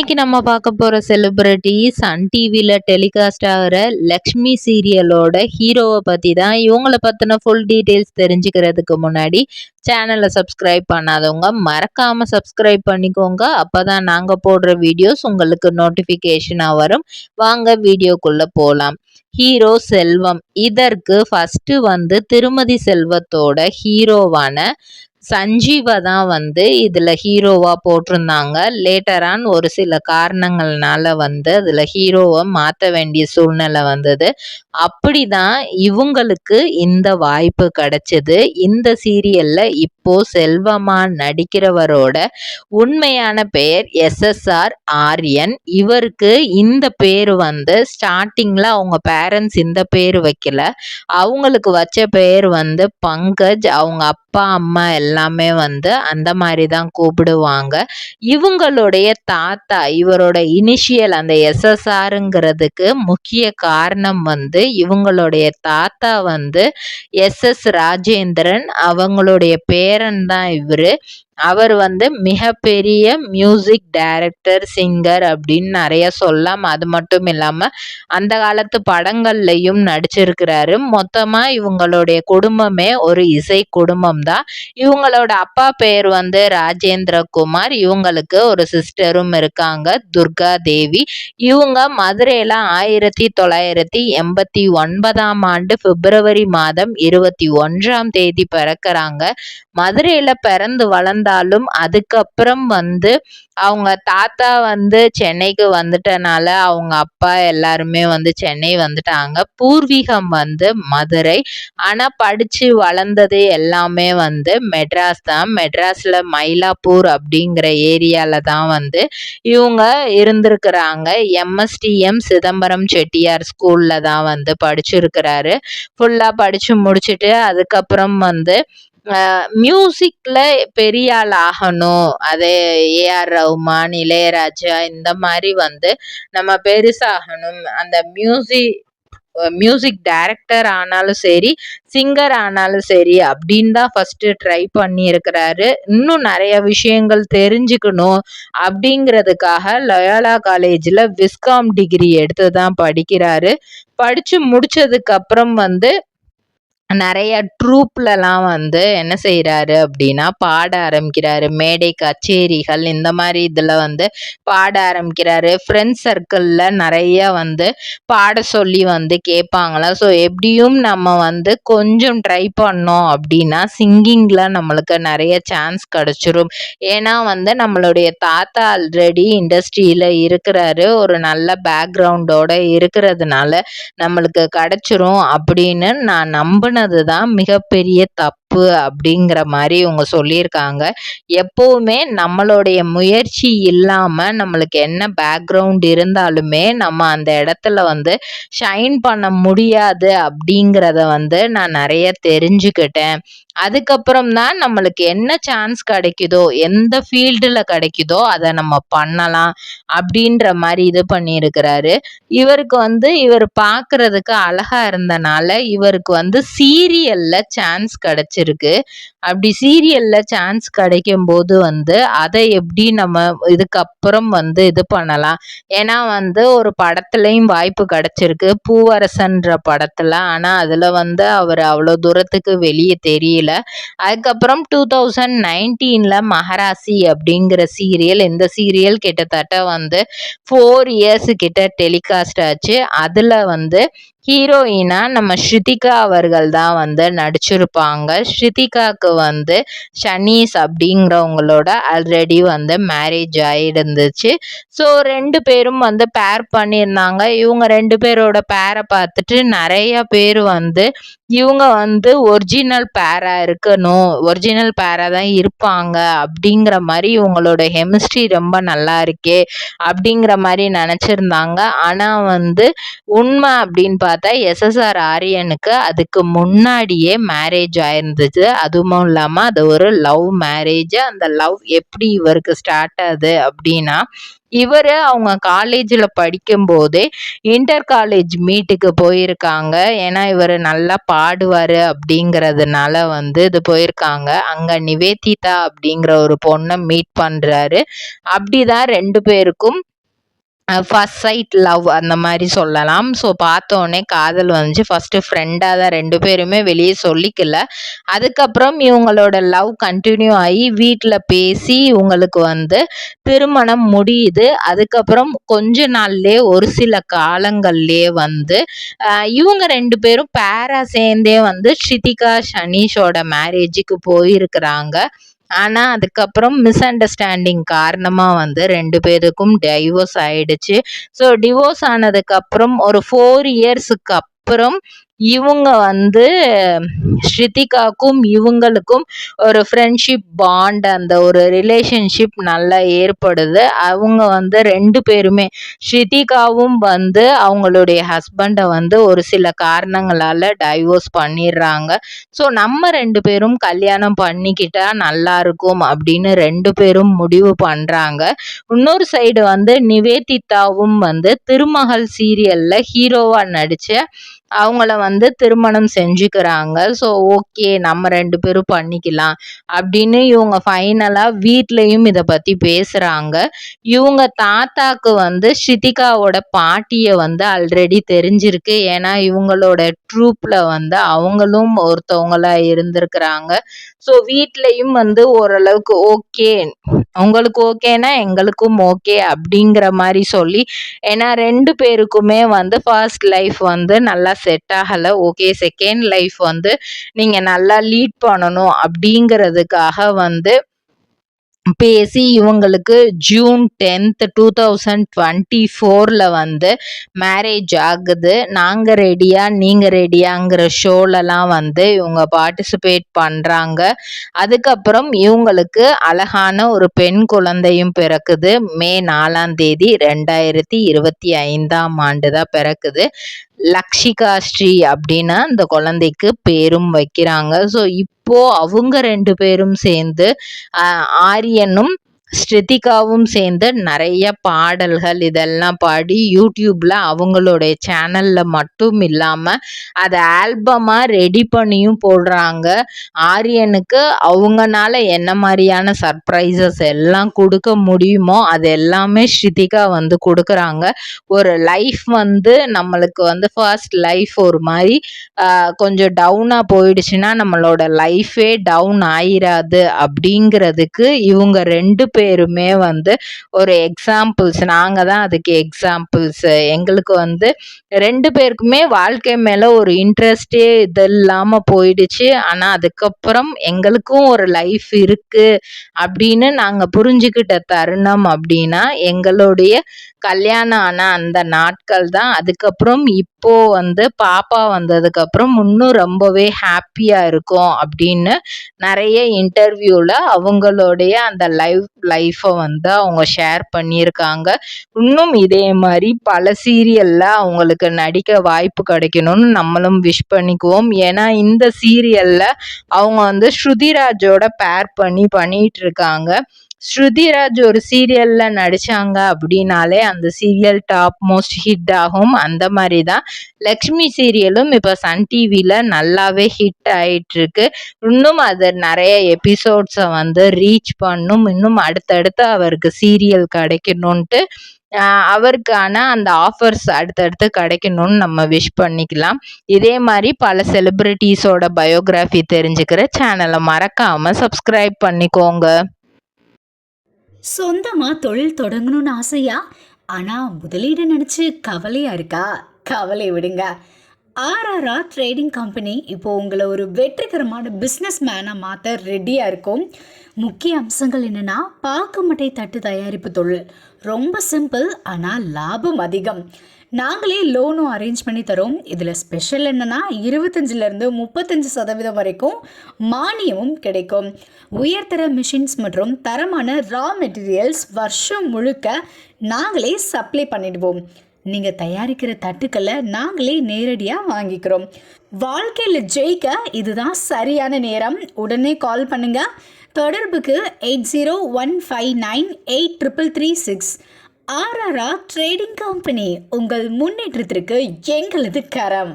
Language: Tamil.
இன்னைக்கு நம்ம பார்க்க போற செலிபிரிட்டி சன் டிவில டெலிகாஸ்ட் ஆகிற லக்ஷ்மி சீரியலோட ஹீரோவை பத்தி தான். இவங்கள பத்தின ஃபுல் டீட்டெயில்ஸ் தெரிஞ்சுக்கிறதுக்கு முன்னாடி சேனலை சப்ஸ்கிரைப் பண்ணாதவங்க மறக்காம சப்ஸ்கிரைப் பண்ணிக்கோங்க. அப்பதான் நாங்க போடுற வீடியோஸ் உங்களுக்கு நோட்டிபிகேஷனா வரும். வாங்க வீடியோக்குள்ள போலாம். ஹீரோ செல்வம். இதற்கு ஃபர்ஸ்ட் திருமதி செல்வத்தோட ஹீரோவான சஞ்சீவா தான் இதுல ஹீரோவா போட்டிருந்தாங்க. லேட்டரான் ஒரு சில காரணங்கள்னால அதுல ஹீரோவை மாத்த வேண்டிய சூழ்நிலை வந்தது. அப்படிதான் இவங்களுக்கு இந்த வாய்ப்பு கிடைச்சது. இந்த சீரியல்ல இப்போ செல்வமா நடிக்கிறவரோட உண்மையான பெயர் SSR ஆரியன். இவருக்கு இந்த பேரு ஸ்டார்டிங்ல அவங்க பேரண்ட்ஸ் இந்த பேரு வைக்கல. அவங்களுக்கு வச்ச பெயர் பங்கஜ். அவங்க அப்பா அம்மா எல்லாமே அந்த மாதிரி தான் கூப்பிடுவாங்க. இவங்களுடைய தாத்தா, இவரோட இனிஷியல் அந்த SSRங்கிறதுக்கு முக்கிய காரணம் இவங்களுடைய தாத்தா SS ராஜேந்திரன். அவங்களுடைய பேரன் தான் இவரு. அவர் மிகப்பெரிய மியூசிக் டைரக்டர், சிங்கர் அப்படின்னு நிறைய சொல்லலாம். அது மட்டும் இல்லாம அந்த காலத்து படங்கள்லையும் நடிச்சிருக்கிறாரு. மொத்தமா இவங்களுடைய குடும்பமே ஒரு இசை குடும்பம் தான். இவங்களோட அப்பா பேர் ராஜேந்திர குமார். இவங்களுக்கு ஒரு சிஸ்டரும் இருக்காங்க, துர்கா தேவி. இவங்க மதுரையில 1989ஆம் ஆண்டு பிப்ரவரி மாதம் 21ஆம் தேதி பிறக்கிறாங்க. மதுரையில பிறந்து வளர்ந்தாலும் அதுக்கப்புறம் அவங்க தாத்தா சென்னைக்கு வந்துட்டனால அவங்க அப்பா எல்லாருமே சென்னை வந்துட்டாங்க. பூர்வீகம் மதுரை. ஆனா படிச்சு வளர்ந்தது எல்லாமே மெட்ராஸ் தான். மெட்ராஸ்ல மயிலாப்பூர் அப்படிங்கிற ஏரியால தான் இவங்க இருந்திருக்கிறாங்க. MSTM சிதம்பரம் செட்டியார் ஸ்கூல்ல தான் படிச்சிருக்கிறாரு. ஃபுல்லா படிச்சு முடிச்சுட்டு அதுக்கப்புறம் மியூசிக்ல பெரிய ஆள் ஆகணும், அதே AR ரஹ்மான், இளையராஜா இந்த மாதிரி நம்ம பெருசாகணும், அந்த மியூசிக் டைரக்டர் ஆனாலும் சரி, சிங்கர் ஆனாலும் சரி அப்படின்னு தான் ஃபர்ஸ்ட் ட்ரை பண்ணி இருக்கிறாரு. இன்னும் நிறைய விஷயங்கள் தெரிஞ்சுக்கணும் அப்படிங்கிறதுக்காக லயோலா காலேஜ்ல விஸ்காம் டிகிரி எடுத்து தான் படிக்கிறாரு. படிச்சு முடிச்சதுக்கு அப்புறம் நிறைய ட்ரூப்லலாம் என்ன செய்யறாரு அப்படின்னா பாட ஆரம்பிக்கிறாரு. மேடை கச்சேரிகள் இந்த மாதிரி இதுல பாட ஆரம்பிக்கிறாரு. ஃப்ரெண்ட்ஸ் சர்க்கிள்ல நிறைய பாட சொல்லி கேட்பாங்களா. ஸோ எப்படியும் நம்ம கொஞ்சம் ட்ரை பண்ணோம் அப்படின்னா சிங்கிங்ல நம்மளுக்கு நிறைய சான்ஸ் கிடைச்சிரும். ஏன்னா நம்மளுடைய தாத்தா ஆல்ரெடி இண்டஸ்ட்ரியில இருக்கிறாரு. ஒரு நல்ல பேக்ரவுண்டோட இருக்கிறதுனால நம்மளுக்கு கிடைச்சிரும் அப்படின்னு நான் நம்பினதுதான் மிகப்பெரிய தப்பு அப்படிங்கிற மாதிரி இவங்க சொல்லியிருக்காங்க. எப்பவுமே நம்மளுடைய முயற்சி இல்லாம நம்மளுக்கு என்ன பேக்ரவுண்ட் இருந்தாலுமே நம்ம அந்த இடத்துல ஷைன் பண்ண முடியாது அப்படிங்கிறத நான் நிறைய தெரிஞ்சுக்கிட்டேன். அதுக்கப்புறம் தான் நம்மளுக்கு என்ன சான்ஸ் கிடைக்குதோ, எந்த ஃபீல்டுல கிடைக்குதோ அதை நம்ம பண்ணலாம் அப்படின்ற மாதிரி இது பண்ணியிருக்கிறாரு. இவருக்கு இவர் பார்க்கறதுக்கு அழகா இருந்தனால இவருக்கு சீரியல்ல சான்ஸ் கிடைச்சிருக்கு. அப்படி சீரியல்ல சான்ஸ் கிடைக்கும் போது அதை எப்படி நம்ம இதுக்கப்புறம் இது பண்ணலாம். ஏன்னா ஒரு படத்துலயும் வாய்ப்பு கிடைச்சிருக்கு, பூவரசன்ற படத்துல. ஆனா அதுல அவர் அவ்வளவு தூரத்துக்கு வெளியே தெரியல. அதுக்கப்புறம் 2019ல மகராசி அப்படிங்கிற சீரியல். இந்த சீரியல் கிட்டத்தட்ட 4 இயர்ஸ் கிட்ட டெலிகாஸ்ட் ஆச்சு. அதுல ஹீரோயினா நம்ம ஸ்ருதிகா அவர்கள் தான் நடிச்சிருப்பாங்க. ஸ்ருதிகாக்கு ஷனீஸ் அப்படிங்கிறவங்களோட ஆல்ரெடி மேரேஜ் ஆயிருந்துச்சு. ஸோ 2 பேரும் பேர் பண்ணியிருந்தாங்க. இவங்க 2 பேரோட பேரை பார்த்துட்டு நிறைய பேர் இவங்க ஒரிஜினல் பேரா இருக்கணும், ஒரிஜினல் பேரா தான் இருப்பாங்க அப்படிங்கிற மாதிரி இவங்களோட கெமிஸ்ட்ரி ரொம்ப நல்லா இருக்கே அப்படிங்கிற மாதிரி நினைச்சிருந்தாங்க. ஆனா உண்மை அப்படின்னு பார்த்தா SSR ஆரியனுக்கு அதுக்கு முன்னாடியே மேரேஜ் ஆயிருந்துச்சு. அதுவும் இல்லாம அது ஒரு லவ் மேரேஜ். அந்த லவ் எப்படி இவருக்கு ஸ்டார்ட் ஆகுது அப்படின்னா, இவரு அவங்க காலேஜ்ல படிக்கும் போதே இன்டர் காலேஜ் மீட்டுக்கு போயிருக்காங்க. ஏன்னா இவர் நல்லா பாடுவாரு அப்படிங்கிறதுனால இது போயிருக்காங்க. அங்க நிவேதிதா அப்படிங்கிற ஒரு பொண்ணை மீட் பண்றாரு. அப்படிதான் 2 பேருக்கும் ஃபர்ஸ்ட் சைட் லவ் அந்த மாதிரி சொல்லலாம். ஸோ பார்த்தோன்னே காதல் வந்துச்சு. ஃபஸ்ட்டு ஃப்ரெண்டாக தான் 2 பேருமே வெளியே சொல்லிக்கல. அதுக்கப்புறம் இவங்களோட லவ் கண்டினியூ ஆகி வீட்டில் பேசி இவங்களுக்கு வந்து திருமணம் முடியுது. அதுக்கப்புறம் கொஞ்ச நாள்லயே ஒரு சில காலங்கள்லயே வந்து இவங்க 2 பேரும் பேரா சேர்ந்தே வந்து ஸ்ருதிகா சனீஷோட மேரேஜுக்கு போயிருக்கிறாங்க. ஆனா அதுக்கப்புறம் மிஸ் அண்டர்ஸ்டாண்டிங் காரணமா வந்து 2 பேருக்கும் டைவோர்ஸ் ஆயிடுச்சு. ஸோ டிவோர்ஸ் ஆனதுக்கு அப்புறம் ஒரு 4 இயர்ஸுக்கு அப்புறம் இவங்க வந்து ஸ்ருதிகாக்கும் இவங்களுக்கும் ஒரு ஃப்ரெண்ட்ஷிப் பாண்ட், அந்த ஒரு ரிலேஷன்ஷிப் நல்லா ஏற்படுது. அவங்க வந்து 2 பேருமே ஸ்ருதிகாவும் வந்து அவங்களுடைய ஹஸ்பண்டை வந்து ஒரு சில காரணங்களால டைவோர்ஸ் பண்ணிடுறாங்க. ஸோ நம்ம 2 பேரும் கல்யாணம் பண்ணிக்கிட்டா நல்லா இருக்கும் அப்படின்னு 2 பேரும் முடிவு பண்றாங்க. இன்னொரு சைடு வந்து நிவேதிதாவும் வந்து திருமகள் சீரியல்ல ஹீரோவா நடிச்ச அவங்கள வந்து திருமணம் செஞ்சுக்கிறாங்க. ஸோ ஓகே, நம்ம 2 பேரும் பண்ணிக்கலாம் அப்படின்னு இவங்க ஃபைனலா வீட்லயும் இதை பத்தி பேசுறாங்க. இவங்க தாத்தாக்கு வந்து ஸ்ருதிகாவோட பாட்டியை வந்து ஆல்ரெடி தெரிஞ்சிருக்கு. ஏன்னா இவங்களோட ட்ரூப்ல வந்து அவங்களும் ஒருத்தவங்களா இருந்திருக்கிறாங்க. ஸோ வீட்லயும் வந்து ஓரளவுக்கு ஓகே, உங்களுக்கு ஓகேனா எங்களுக்கும் ஓகே அப்படிங்கிற மாதிரி சொல்லி, ஏன்னா 2 பேருக்குமே வந்து ஃபர்ஸ்ட் லைஃப் வந்து நல்லா செட் ஆகலை. ஓகே, செகண்ட் லைஃப் வந்து நீங்க நல்லா லீட் பண்ணணும் அப்படிங்கிறதுக்காக வந்து பேசி இவங்களுக்கு ஜூன் 10th 2024 வந்து மேரேஜ் ஆகுது. நாங்க ரெடியா நீங்க ரெடியாங்கிற ஷோலலாம் வந்து இவங்க பார்ட்டிசிபேட் பண்றாங்க. அதுக்கப்புறம் இவங்களுக்கு அழகான ஒரு பெண் குழந்தையும் பிறக்குது. மே 4ஆம் தேதி 2025ஆம் ஆண்டு தான் பிறக்குது. லக்ஷிகா ஸ்ரீ அப்படின்னு அந்த குழந்தைக்கு பேரும் வைக்கிறாங்க. ஸோ இப்போ அவங்க 2 பேரும் சேர்ந்து ஆரியனும் ஸ்ருதிகாவும் சேர்ந்து நிறைய பாடல்கள் இதெல்லாம் பாடி யூடியூப்ல அவங்களுடைய சேனல்ல மட்டும் இல்லாம அதை ஆல்பமா ரெடி பண்ணியும் போடுறாங்க. ஆரியனுக்கு அவங்கனால என்ன மாதிரியான சர்ப்ரைசஸ் எல்லாம் கொடுக்க முடியுமோ அது எல்லாமே ஸ்ருதிகா வந்து கொடுக்குறாங்க. ஒரு லைஃப் வந்து நம்மளுக்கு வந்து ஃபர்ஸ்ட் லைஃப் ஒரு மாதிரி கொஞ்சம் டவுனா போயிடுச்சுன்னா நம்மளோட லைஃபே டவுன் ஆயிராது அப்படிங்கிறதுக்கு இவங்க 2 பேருமே வந்து ஒரு எக்ஸாம்பிள்ஸ். நாங்க தான் அதுக்கு எக்ஸாம்பிள்ஸ். எங்களுக்கு வந்து 2 பேருக்குமே வாழ்க்கை மேல ஒரு இன்ட்ரெஸ்டே இது இல்லாம போயிடுச்சு. ஆனா அதுக்கப்புறம் எங்களுக்கும் ஒரு லைஃப் இருக்கு அப்படின்னு நாங்க புரிஞ்சுக்கிட்ட தருணம் அப்படின்னா எங்களுடைய கல்யாணம் ஆன அந்த நாட்கள் தான். அதுக்கப்புறம் இப்போ வந்து பாப்பா வந்ததுக்கு அப்புறம் இன்னும் ரொம்பவே ஹாப்பியா இருக்கும் அப்படின்னு நிறைய இன்டர்வியூல அவங்களுடைய அந்த லைஃப்பை வந்து அவங்க ஷேர் பண்ணியிருக்காங்க. இன்னும் இதே மாதிரி பல சீரியல்ல அவங்களுக்கு நடிக்க வாய்ப்பு கிடைக்கணும்னு நம்மளும் விஷ் பண்ணிக்குவோம். ஏன்னா இந்த சீரியல்ல அவங்க வந்து ஸ்ருதிராஜோட பேர் பண்ணிட்டு இருக்காங்க. ஸ்ருதிராஜ் ஒரு சீரியல்ல நடிச்சாங்க அப்படின்னாலே அந்த சீரியல் டாப் மோஸ்ட் ஹிட் ஆகும். அந்த மாதிரி தான் லக்ஷ்மி சீரியலும் இப்போ சன் டிவியில் நல்லாவே ஹிட் ஆயிட்டு இருக்கு. இன்னும் அது நிறைய எபிசோட்ஸை வந்து ரீச் பண்ணும். இன்னும் அடுத்தடுத்து அவருக்கு சீரியல் கிடைக்கணும்ன்ட்டு அவருக்கான அந்த ஆஃபர்ஸ் அடுத்தடுத்து கிடைக்கணும்னு நம்ம விஷ் பண்ணிக்கலாம். இதே மாதிரி பல செலிபிரிட்டிஸோட பயோகிராஃபி தெரிஞ்சுக்கிற சேனலை மறக்காம சப்ஸ்கிரைப் பண்ணிக்கோங்க. சொந்தமாக தொழில் தொடங்கணும்னு ஆசையா? ஆனால் முதலீடு நினச்சி கவலையாக இருக்கா? கவலை விடுங்க. ஆர்ஆர்ஆர் ட்ரேடிங் கம்பெனி இப்போ உங்களை ஒரு வெற்றிகரமான பிஸ்னஸ் மேனாக மாற்ற ரெடியாக இருக்கும். முக்கிய அம்சங்கள் என்னென்னா, பாக்குமட்டை தட்டு தயாரிப்பு தொழில் ரொம்ப சிம்பிள், ஆனால் லாபம் அதிகம். நாங்களே லோனும் அரேஞ்ச் பண்ணி தரோம். இதில் ஸ்பெஷல் என்னென்னா 25லேருந்து 35% வரைக்கும் மானியமும் கிடைக்கும். உயர்தர மிஷின்ஸ் மற்றும் தரமான ரா மெட்டீரியல்ஸ் வருஷம் முழுக்க நாங்களே சப்ளை பண்ணிடுவோம். நீங்கள் தயாரிக்கிற தட்டுக்களை நாங்களே நேரடியாக வாங்கிக்கிறோம். வாழ்க்கையில் ஜெயிக்க இதுதான் சரியான நேரம். உடனே கால் பண்ணுங்க. தொடர்புக்கு 8015983336. ஆர்ஆர்ஆர் ட்ரேடிங் கம்பெனி, உங்கள் முன்னேற்றத்திற்கு எங்களது கரம்.